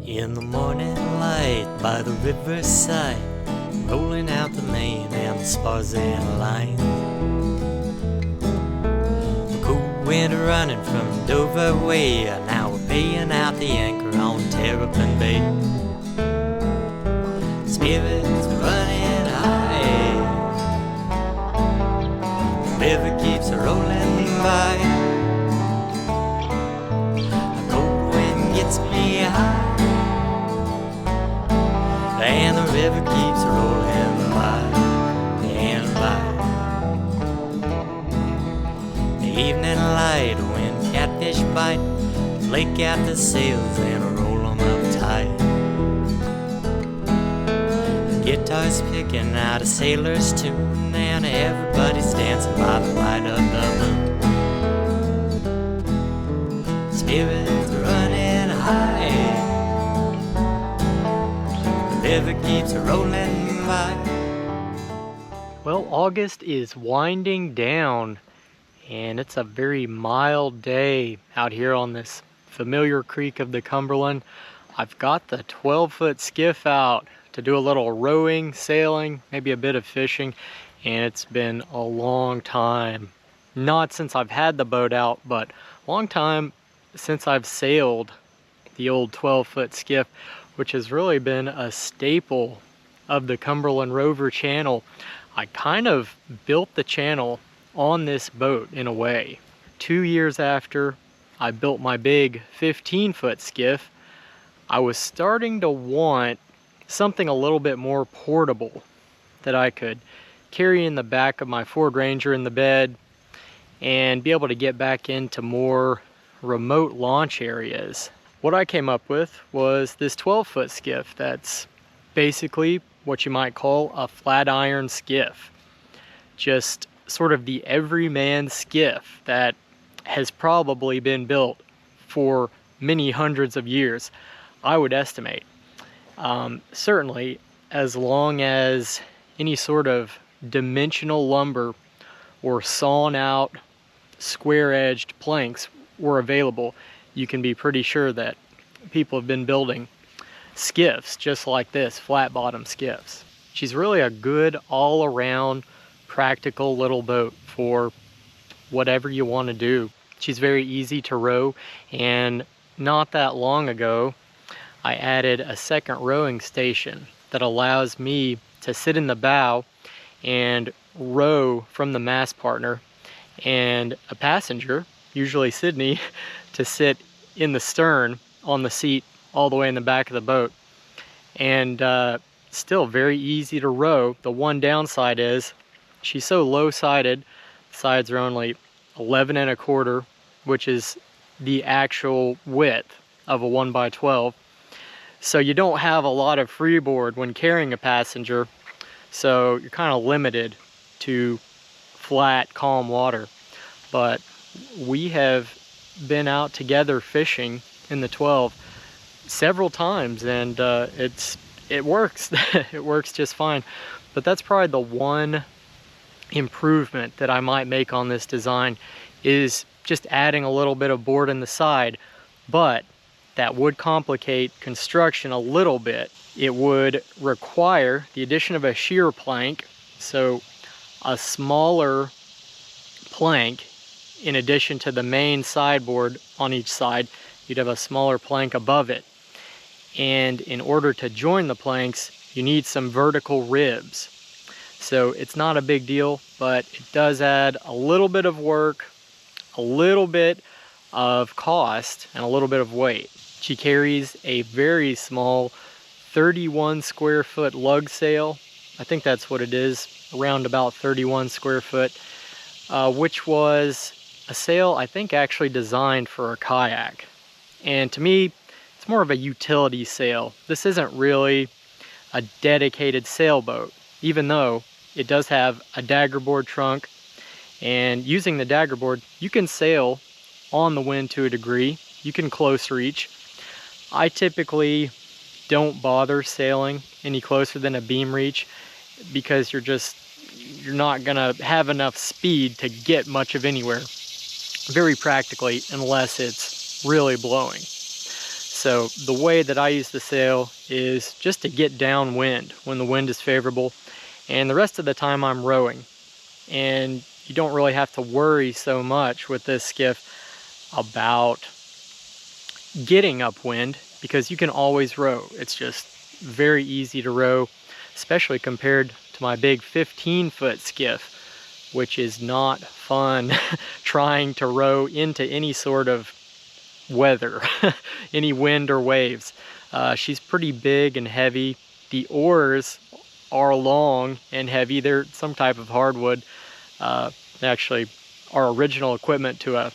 In the morning light by the riverside, rolling out the main and the spars and line. The cool wind running from Dover way, now we're paying out the anchor on Terrapin Bay. Spirits running high, the river keeps rolling by. A cold wind gets me high, and the river keeps rolling by and by. The evening light, when catfish bite, flake out the sails and roll them up tight. The guitar's picking out a sailor's tune, and everybody's dancing by the light of the moon. Spirits running high, river keeps rolling by. Well, August is winding down, and it's a very mild day out here on this familiar creek of the Cumberland. I've got the 12-foot skiff out to do a little rowing, sailing, maybe a bit of fishing, and it's been a long time. Not since I've had the boat out, but a long time since I've sailed the old 12-foot skiff, which has really been a staple of the Cumberland Rover channel. I kind of built the channel on this boat in a way. 2 years after I built my big 15-foot skiff, I was starting to want something a little bit more portable that I could carry in the back of my Ford Ranger in the bed and be able to get back into more remote launch areas. What I came up with was this 12-foot skiff that's basically what you might call a flat iron skiff. Just sort of the everyman skiff that has probably been built for many hundreds of years, I would estimate. Certainly, as long as any sort of dimensional lumber or sawn out square-edged planks were available, you can be pretty sure that people have been building skiffs just like this, flat bottom skiffs. She's really a good all-around practical little boat for whatever you want to do. She's very easy to row, and not that long ago I added a second rowing station that allows me to sit in the bow and row from the mast partner, and a passenger, usually Sydney, to sit in the stern on the seat all the way in the back of the boat. And still very easy to row. The one downside is she's so low-sided. Sides are only 11 1/4, which is the actual width of a 1x12. So you don't have a lot of freeboard when carrying a passenger, so you're kind of limited to flat, calm water. But we have been out together fishing in the 12 several times, and it works. It works just fine. But that's probably the one improvement that I might make on this design, is just adding a little bit of board in the side. But that would complicate construction a little bit. It would require the addition of a shear plank, so a smaller plank in addition to the main sideboard on each side. You'd have a smaller plank above it. And in order to join the planks, you need some vertical ribs. So it's not a big deal, but it does add a little bit of work, a little bit of cost, and a little bit of weight. She carries a very small 31 square foot lug sail. I think that's what it is, around about 31 square foot, which was a sail I think actually designed for a kayak. And to me, it's more of a utility sail. This isn't really a dedicated sailboat, even though it does have a daggerboard trunk. And using the daggerboard, you can sail on the wind to a degree. You can close reach. I typically don't bother sailing any closer than a beam reach, because you're not gonna have enough speed to get much of anywhere very practically unless it's really blowing. So the way that I use the sail is just to get downwind when the wind is favorable, and the rest of the time I'm rowing. And you don't really have to worry so much with this skiff about getting upwind because you can always row. It's just very easy to row, especially compared to my big 15-foot skiff, which is not fun trying to row into any sort of weather, any wind or waves. She's pretty big and heavy. The oars are long and heavy. They're some type of hardwood. Actually, our original equipment to a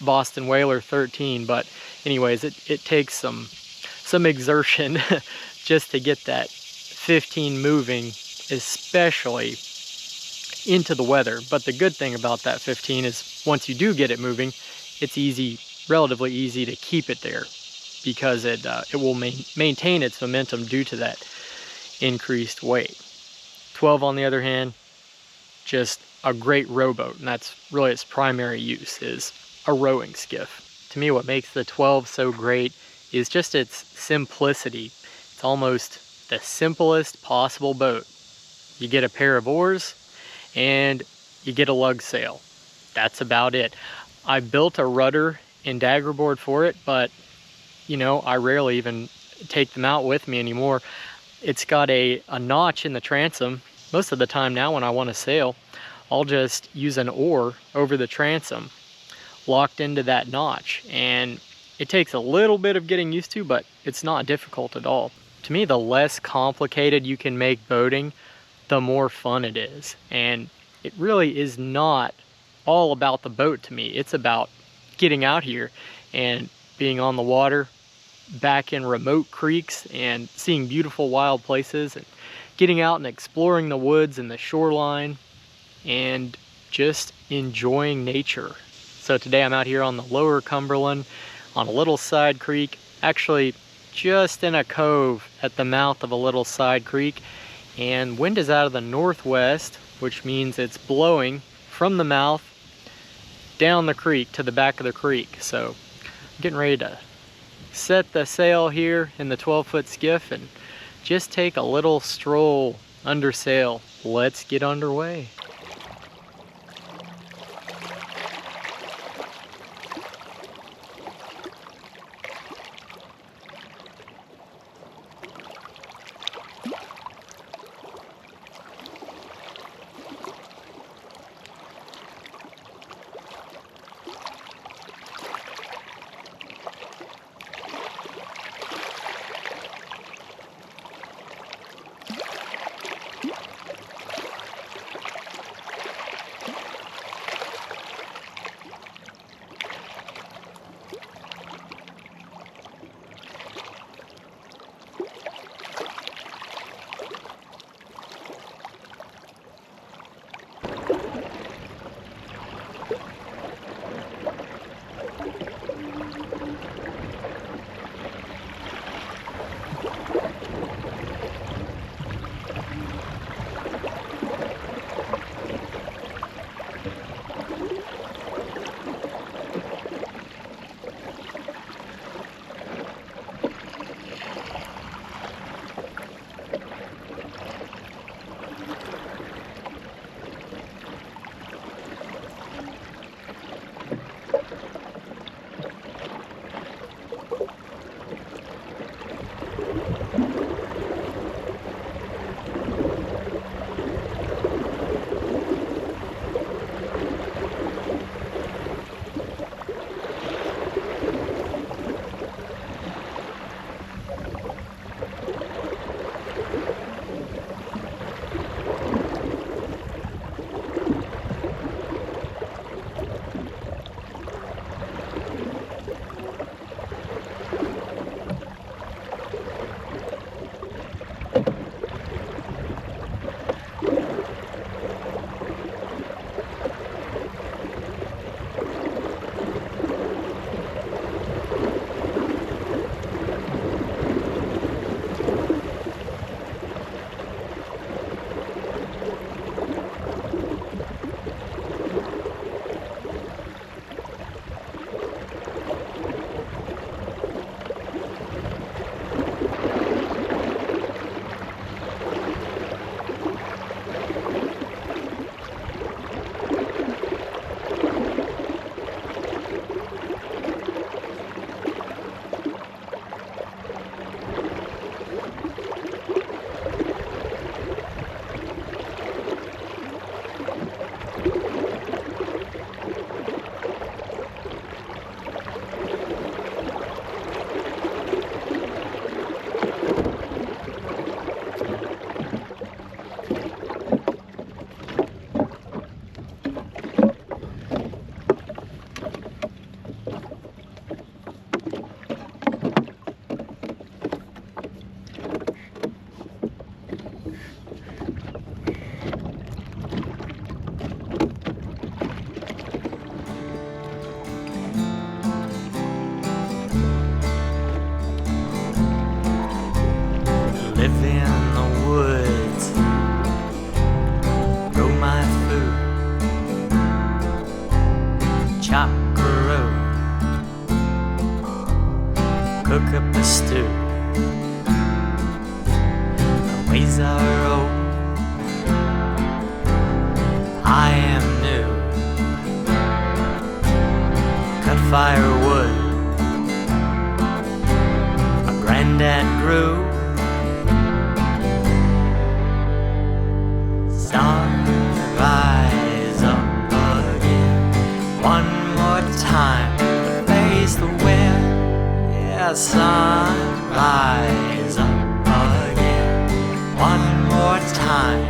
Boston Whaler 13, but anyways, it takes some exertion just to get that 15 moving, especially into the weather. But the good thing about that 15 is once you do get it moving, it's easy, relatively easy to keep it there because it will maintain its momentum due to that increased weight. 12 on the other hand, just a great rowboat, and that's really its primary use, is a rowing skiff. To me, what makes the 12 so great is just its simplicity. It's almost the simplest possible boat. You get a pair of oars and you get a lug sail. That's about it. I built a rudder and dagger board for it, but you know, I rarely even take them out with me anymore. It's got a notch in the transom. Most of the time now when I want to sail, I'll just use an oar over the transom locked into that notch, and it takes a little bit of getting used to, but it's not difficult at all. To me, the less complicated you can make boating, the more fun it is. And it really is not all about the boat to me. It's about getting out here and being on the water, back in remote creeks and seeing beautiful wild places, and getting out and exploring the woods and the shoreline and just enjoying nature. So today I'm out here on the lower Cumberland on a little side creek, actually just in a cove at the mouth of a little side creek, and wind is out of the northwest, which means it's blowing from the mouth down the creek to the back of the creek. So I'm getting ready to set the sail here in the 12-foot skiff and just take a little stroll under sail. Let's get underway. cook up a stew. The ways are old, I am new. Cut firewood, my granddad grew. Sunrise up again, one more time to face the wind. Yeah, sunrise up again, one more time